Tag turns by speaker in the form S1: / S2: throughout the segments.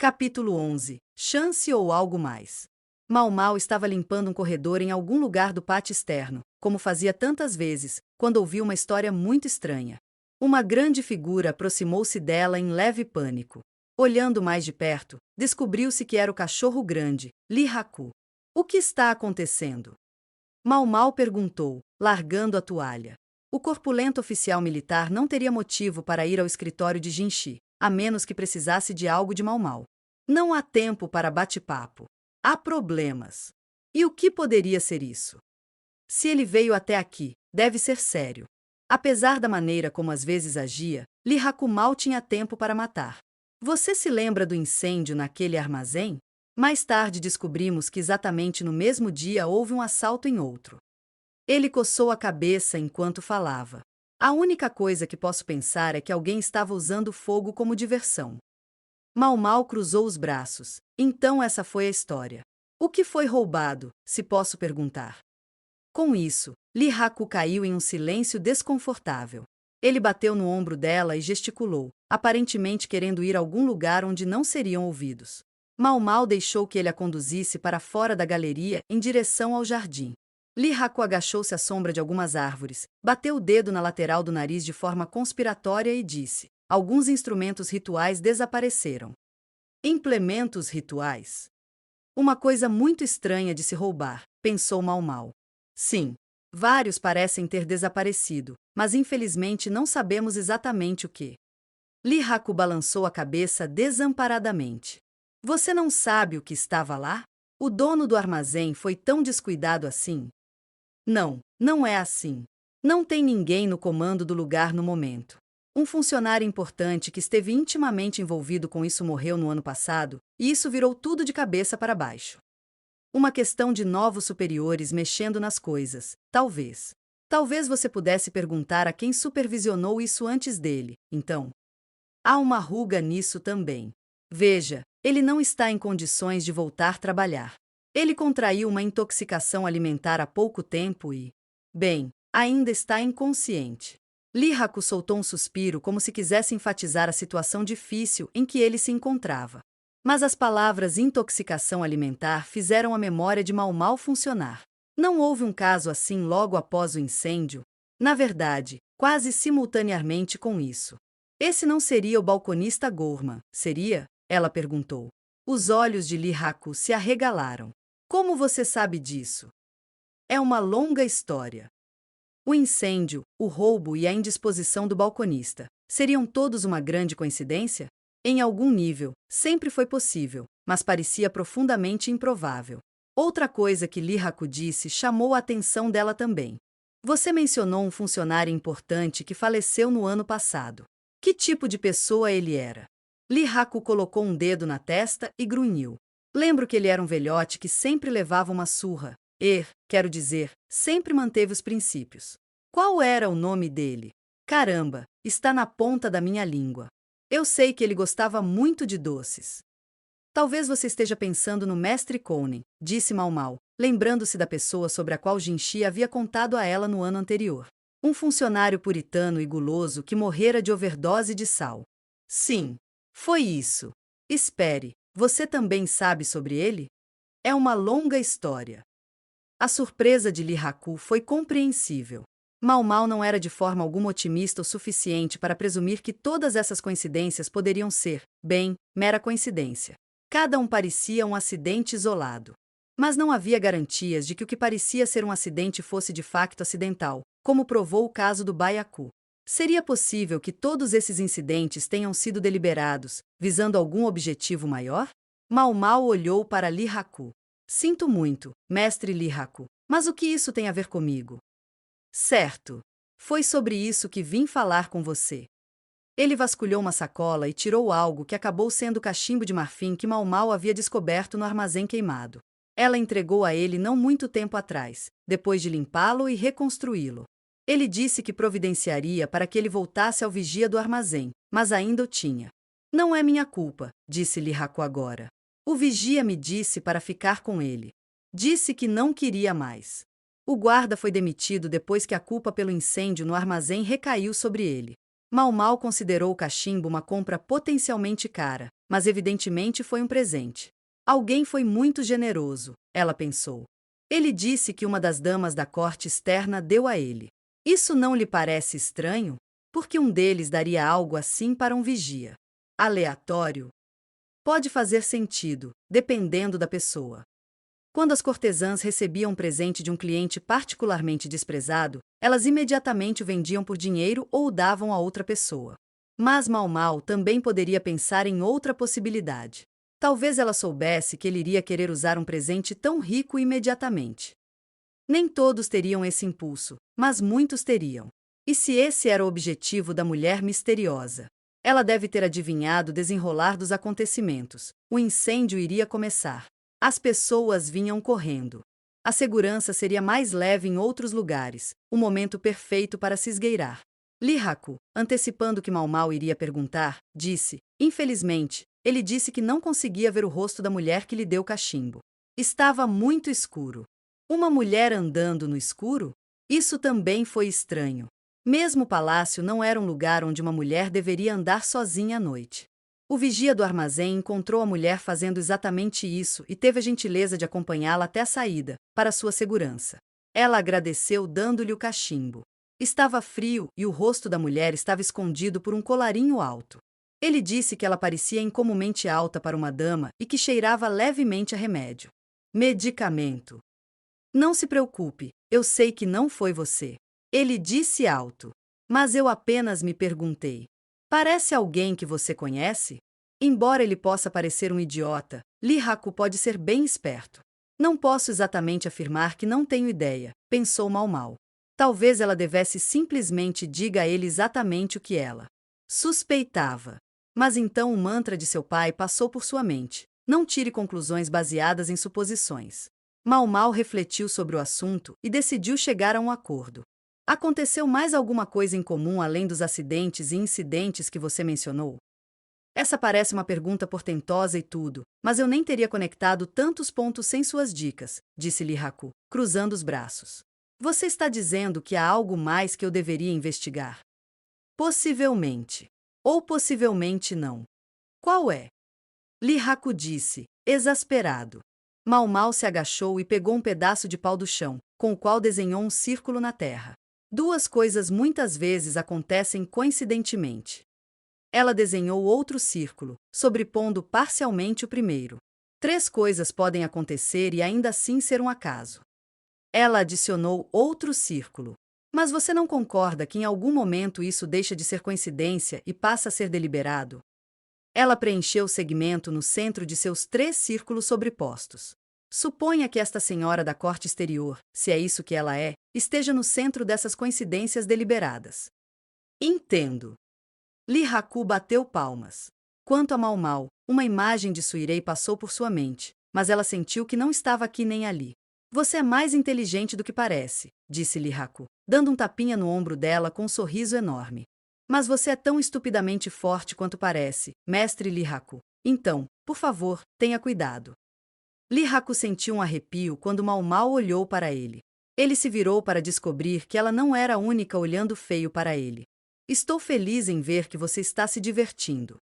S1: Capítulo 11. Chance ou algo mais. Mau Mau estava limpando um corredor em algum lugar do pátio externo, como fazia tantas vezes, quando ouviu uma história muito estranha. Uma grande figura aproximou-se dela em leve pânico. Olhando mais de perto, descobriu-se que era o cachorro grande, Lee Haku. O que está acontecendo? Mau Mau perguntou, largando a toalha. O corpulento oficial militar não teria motivo para ir ao escritório de Jinchi, a menos que precisasse de algo de Mau Mau. Não há tempo para bate-papo. Há problemas. E o que poderia ser isso? Se ele veio até aqui, deve ser sério. Apesar da maneira como às vezes agia, Lee Haku mal tinha tempo para matar. Você se lembra do incêndio naquele armazém? Mais tarde descobrimos que exatamente no mesmo dia houve um assalto em outro. Ele coçou a cabeça enquanto falava. A única coisa que posso pensar é que alguém estava usando fogo como diversão. Mau Mau cruzou os braços. Então essa foi a história. O que foi roubado, se posso perguntar? Com isso, Lee Haku caiu em um silêncio desconfortável. Ele bateu no ombro dela e gesticulou, aparentemente querendo ir a algum lugar onde não seriam ouvidos. Mau Mau deixou que ele a conduzisse para fora da galeria em direção ao jardim. Lee Haku agachou-se à sombra de algumas árvores, bateu o dedo na lateral do nariz de forma conspiratória e disse: alguns instrumentos rituais desapareceram. Implementos rituais? Uma coisa muito estranha de se roubar, pensou Mau Mau. Sim, vários parecem ter desaparecido, mas infelizmente não sabemos exatamente o que. Lee Haku balançou a cabeça desamparadamente. Você não sabe o que estava lá? O dono do armazém foi tão descuidado assim? Não, não é assim. Não tem ninguém no comando do lugar no momento. Um funcionário importante que esteve intimamente envolvido com isso morreu no ano passado, e isso virou tudo de cabeça para baixo. Uma questão de novos superiores mexendo nas coisas, talvez. Talvez você pudesse perguntar a quem supervisionou isso antes dele, então. Há uma ruga nisso também. Veja, ele não está em condições de voltar a trabalhar. Ele contraiu uma intoxicação alimentar há pouco tempo e, bem, ainda está inconsciente. Lee Haku soltou um suspiro como se quisesse enfatizar a situação difícil em que ele se encontrava. Mas as palavras intoxicação alimentar fizeram a memória de Mau Mau funcionar. Não houve um caso assim logo após o incêndio. Na verdade, quase simultaneamente com isso. Esse não seria o balconista Gorman, seria? Ela perguntou. Os olhos de Lee Haku se arregalaram. Como você sabe disso? É uma longa história. O incêndio, o roubo e a indisposição do balconista seriam todos uma grande coincidência? Em algum nível, sempre foi possível, mas parecia profundamente improvável. Outra coisa que Lee Haku disse chamou a atenção dela também. Você mencionou um funcionário importante que faleceu no ano passado. Que tipo de pessoa ele era? Lee Haku colocou um dedo na testa e grunhiu. Lembro que ele era um velhote que sempre levava uma surra. Quero dizer, sempre manteve os princípios. Qual era o nome dele? Caramba, está na ponta da minha língua. Eu sei que ele gostava muito de doces. Talvez você esteja pensando no Mestre Conan, disse Mau Mau, lembrando-se da pessoa sobre a qual Jinchi havia contado a ela no ano anterior. Um funcionário puritano e guloso que morrera de overdose de sal. Sim, foi isso. Espere, você também sabe sobre ele? É uma longa história. A surpresa de Lee Haku foi compreensível. Mau Mau não era de forma alguma otimista o suficiente para presumir que todas essas coincidências poderiam ser, bem, mera coincidência. Cada um parecia um acidente isolado. Mas não havia garantias de que o que parecia ser um acidente fosse de facto acidental, como provou o caso do Baiacu. Seria possível que todos esses incidentes tenham sido deliberados, visando algum objetivo maior? Mau Mau olhou para Lee Haku. Sinto muito, mestre Lee Haku, mas o que isso tem a ver comigo? Certo. Foi sobre isso que vim falar com você. Ele vasculhou uma sacola e tirou algo que acabou sendo o cachimbo de marfim que Mau Mau havia descoberto no armazém queimado. Ela entregou a ele não muito tempo atrás, depois de limpá-lo e reconstruí-lo. Ele disse que providenciaria para que ele voltasse ao vigia do armazém, mas ainda o tinha. Não é minha culpa, disse Lee Haku agora. O vigia me disse para ficar com ele. Disse que não queria mais. O guarda foi demitido depois que a culpa pelo incêndio no armazém recaiu sobre ele. Mau Mau considerou o cachimbo uma compra potencialmente cara, mas evidentemente foi um presente. Alguém foi muito generoso, ela pensou. Ele disse que uma das damas da corte externa deu a ele. Isso não lhe parece estranho? Porque um deles daria algo assim para um vigia. Aleatório? Pode fazer sentido, dependendo da pessoa. Quando as cortesãs recebiam um presente de um cliente particularmente desprezado, elas imediatamente o vendiam por dinheiro ou o davam a outra pessoa. Mas Mau Mau também poderia pensar em outra possibilidade. Talvez ela soubesse que ele iria querer usar um presente tão rico imediatamente. Nem todos teriam esse impulso, mas muitos teriam. E se esse era o objetivo da mulher misteriosa? Ela deve ter adivinhado o desenrolar dos acontecimentos. O incêndio iria começar. As pessoas vinham correndo. A segurança seria mais leve em outros lugares, o momento perfeito para se esgueirar. Li Haku, antecipando que Mau Mau iria perguntar, disse: infelizmente, ele disse que não conseguia ver o rosto da mulher que lhe deu o cachimbo. Estava muito escuro. Uma mulher andando no escuro? Isso também foi estranho. Mesmo o palácio não era um lugar onde uma mulher deveria andar sozinha à noite. O vigia do armazém encontrou a mulher fazendo exatamente isso e teve a gentileza de acompanhá-la até a saída, para sua segurança. Ela agradeceu dando-lhe o cachimbo. Estava frio e o rosto da mulher estava escondido por um colarinho alto. Ele disse que ela parecia incomumente alta para uma dama e que cheirava levemente a remédio. Medicamento. Não se preocupe, eu sei que não foi você. Ele disse alto. Mas eu apenas me perguntei. Parece alguém que você conhece? Embora ele possa parecer um idiota, Li Haku pode ser bem esperto. Não posso exatamente afirmar que não tenho ideia, pensou Mau Mau. Talvez ela devesse simplesmente diga a ele exatamente o que ela suspeitava. Mas então o mantra de seu pai passou por sua mente. Não tire conclusões baseadas em suposições. Mau Mau refletiu sobre o assunto e decidiu chegar a um acordo. Aconteceu mais alguma coisa em comum além dos acidentes e incidentes que você mencionou? Essa parece uma pergunta portentosa e tudo, mas eu nem teria conectado tantos pontos sem suas dicas, disse Li Haku, cruzando os braços. Você está dizendo que há algo mais que eu deveria investigar? Possivelmente. Ou possivelmente não. Qual é? Li Haku disse, exasperado. Mau Mau se agachou e pegou um pedaço de pau do chão, com o qual desenhou um círculo na terra. Duas coisas muitas vezes acontecem coincidentemente. Ela desenhou outro círculo, sobrepondo parcialmente o primeiro. Três coisas podem acontecer e ainda assim ser um acaso. Ela adicionou outro círculo. Mas você não concorda que em algum momento isso deixa de ser coincidência e passa a ser deliberado? Ela preencheu o segmento no centro de seus três círculos sobrepostos. Suponha que esta senhora da corte exterior, se é isso que ela é, esteja no centro dessas coincidências deliberadas. Entendo. Li Haku bateu palmas. Quanto a Mau Mau, uma imagem de Suirei passou por sua mente, mas ela sentiu que não estava aqui nem ali. Você é mais inteligente do que parece, disse Li Haku, dando um tapinha no ombro dela com um sorriso enorme. Mas você é tão estupidamente forte quanto parece, mestre Li Haku. Então, por favor, tenha cuidado. Li Haku sentiu um arrepio quando Mau Mau olhou para ele. Ele se virou para descobrir que ela não era a única olhando feio para ele. Estou feliz em ver que você está se divertindo.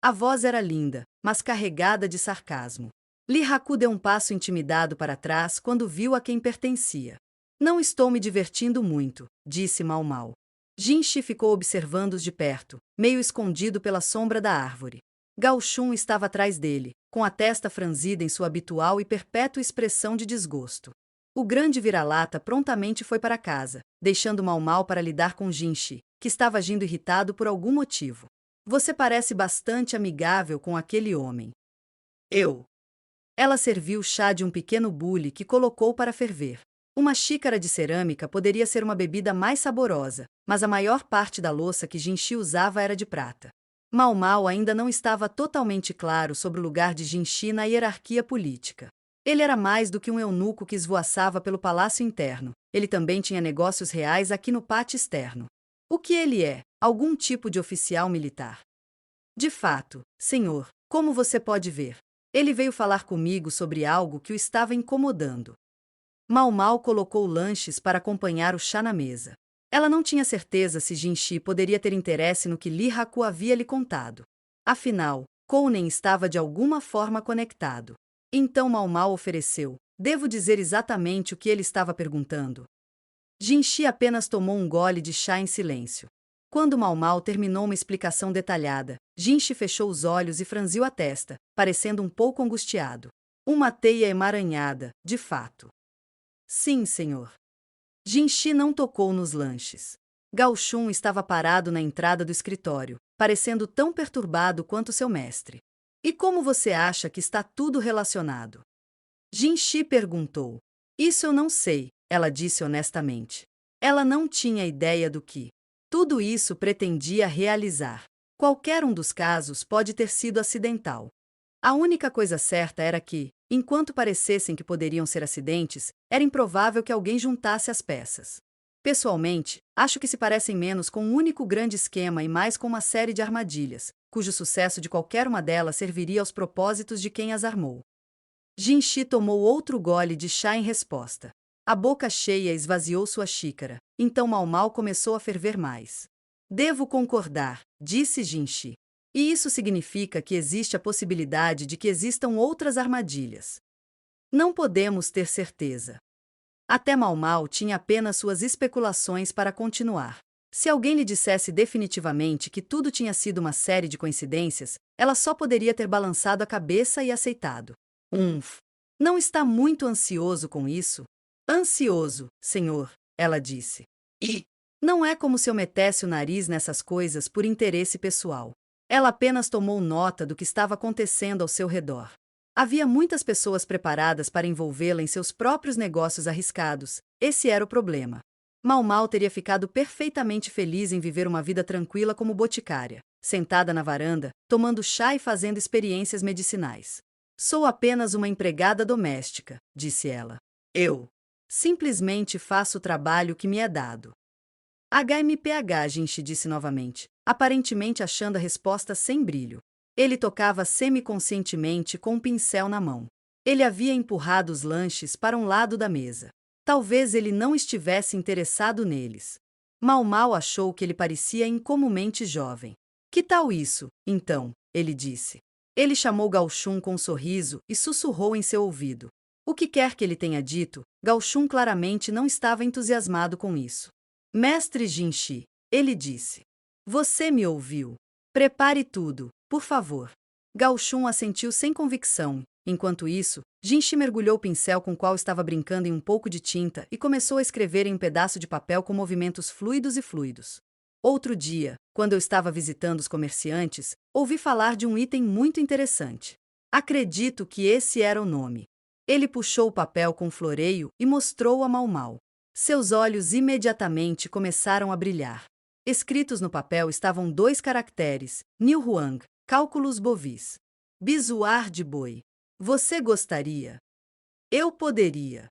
S1: A voz era linda, mas carregada de sarcasmo. Li Haku deu um passo intimidado para trás quando viu a quem pertencia. Não estou me divertindo muito, disse Mau Mau. Jinshi ficou observando-os de perto, meio escondido pela sombra da árvore. Gao Shun estava atrás dele, com a testa franzida em sua habitual e perpétua expressão de desgosto. O grande vira-lata prontamente foi para casa, deixando Mau Mau para lidar com Jinshi, que estava agindo irritado por algum motivo. Você parece bastante amigável com aquele homem. Eu. Ela serviu chá de um pequeno bule que colocou para ferver. Uma xícara de cerâmica poderia ser uma bebida mais saborosa, mas a maior parte da louça que Jinshi usava era de prata. Mau Mau ainda não estava totalmente claro sobre o lugar de Jinshi na hierarquia política. Ele era mais do que um eunuco que esvoaçava pelo palácio interno. Ele também tinha negócios reais aqui no pátio externo. O que ele é? Algum tipo de oficial militar. De fato, senhor, como você pode ver, ele veio falar comigo sobre algo que o estava incomodando. Mau Mau colocou lanches para acompanhar o chá na mesa. Ela não tinha certeza se Jinshi poderia ter interesse no que Lee Haku havia lhe contado. Afinal, Kounen estava de alguma forma conectado. Então Mau Mau ofereceu: devo dizer exatamente o que ele estava perguntando? Jinshi apenas tomou um gole de chá em silêncio. Quando Mau Mau terminou uma explicação detalhada, Jinshi fechou os olhos e franziu a testa, parecendo um pouco angustiado. Uma teia emaranhada, de fato. Sim, senhor. Jinshi não tocou nos lanches. Gao Shun estava parado na entrada do escritório, parecendo tão perturbado quanto seu mestre. E como você acha que está tudo relacionado? Jinshi perguntou. Isso eu não sei, ela disse honestamente. Ela não tinha ideia do que tudo isso pretendia realizar. Qualquer um dos casos pode ter sido acidental. A única coisa certa era que, enquanto parecessem que poderiam ser acidentes, era improvável que alguém juntasse as peças. Pessoalmente, acho que se parecem menos com um único grande esquema e mais com uma série de armadilhas, cujo sucesso de qualquer uma delas serviria aos propósitos de quem as armou. Jinshi tomou outro gole de chá em resposta. A boca cheia esvaziou sua xícara, então Mau Mau começou a ferver mais. Devo concordar, disse Jinshi. E isso significa que existe a possibilidade de que existam outras armadilhas. Não podemos ter certeza. Até Mau Mau tinha apenas suas especulações para continuar. Se alguém lhe dissesse definitivamente que tudo tinha sido uma série de coincidências, ela só poderia ter balançado a cabeça e aceitado. Não está muito ansioso com isso? Ansioso, senhor, ela disse. E não é como se eu metesse o nariz nessas coisas por interesse pessoal. Ela apenas tomou nota do que estava acontecendo ao seu redor. Havia muitas pessoas preparadas para envolvê-la em seus próprios negócios arriscados. Esse era o problema. Mau Mau teria ficado perfeitamente feliz em viver uma vida tranquila como boticária, sentada na varanda, tomando chá e fazendo experiências medicinais. Sou apenas uma empregada doméstica, disse ela. Eu simplesmente faço o trabalho que me é dado. HMPH, Jinshi disse novamente, aparentemente achando a resposta sem brilho. Ele tocava semiconscientemente com um pincel na mão. Ele havia empurrado os lanches para um lado da mesa. Talvez ele não estivesse interessado neles. Mau Mau achou que ele parecia incomumente jovem. Que tal isso, então? Ele disse. Ele chamou Gao Shun com um sorriso e sussurrou em seu ouvido. O que quer que ele tenha dito, Gao Shun claramente não estava entusiasmado com isso. Mestre Jinshi, ele disse. Você me ouviu. Prepare tudo, por favor. Gao Shun assentiu sem convicção. Enquanto isso, Jinshi mergulhou o pincel com o qual estava brincando em um pouco de tinta e começou a escrever em um pedaço de papel com movimentos fluidos e fluidos. Outro dia, quando eu estava visitando os comerciantes, ouvi falar de um item muito interessante. Acredito que esse era o nome. Ele puxou o papel com floreio e mostrou-o a Mau Mau. Seus olhos imediatamente começaram a brilhar. Escritos no papel estavam 2 caracteres, Niu Huang, cálculos bovis. Bizuar de boi. Você gostaria? Eu poderia.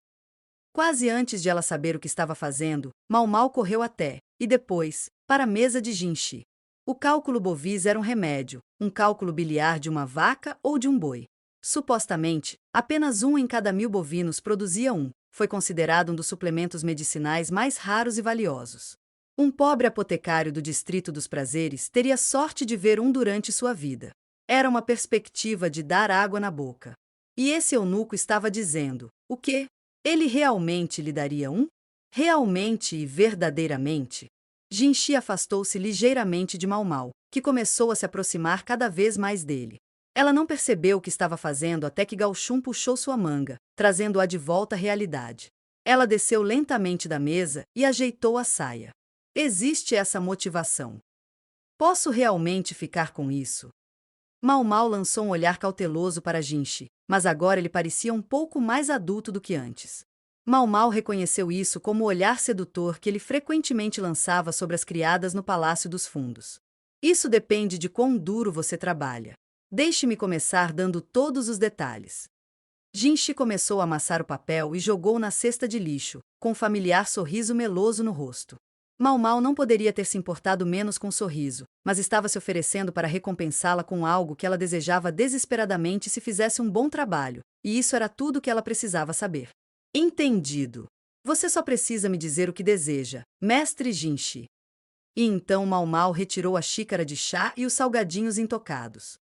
S1: Quase antes de ela saber o que estava fazendo, Mau Mau correu até, e depois, para a mesa de Jinshi. O cálculo bovis era um remédio, um cálculo biliar de uma vaca ou de um boi. Supostamente, apenas 1 em cada 1000 bovinos produzia um. Foi considerado um dos suplementos medicinais mais raros e valiosos. Um pobre apotecário do Distrito dos Prazeres teria sorte de ver um durante sua vida. Era uma perspectiva de dar água na boca. E esse eunuco estava dizendo, o quê? Ele realmente lhe daria um? Realmente e verdadeiramente? Jinshi afastou-se ligeiramente de Mau Mau, que começou a se aproximar cada vez mais dele. Ela não percebeu o que estava fazendo até que Gao Shun puxou sua manga, trazendo-a de volta à realidade. Ela desceu lentamente da mesa e ajeitou a saia. Existe essa motivação. Posso realmente ficar com isso? Mau Mau lançou um olhar cauteloso para Jinshi, mas agora ele parecia um pouco mais adulto do que antes. Mau Mau reconheceu isso como o olhar sedutor que ele frequentemente lançava sobre as criadas no Palácio dos Fundos. Isso depende de quão duro você trabalha. Deixe-me começar dando todos os detalhes. Jinshi começou a amassar o papel e jogou na cesta de lixo, com um familiar sorriso meloso no rosto. Mau Mau não poderia ter se importado menos com o sorriso, mas estava se oferecendo para recompensá-la com algo que ela desejava desesperadamente se fizesse um bom trabalho, e isso era tudo que ela precisava saber. Entendido. Você só precisa me dizer o que deseja, mestre Jinchi. E então Mau Mau retirou a xícara de chá e os salgadinhos intocados.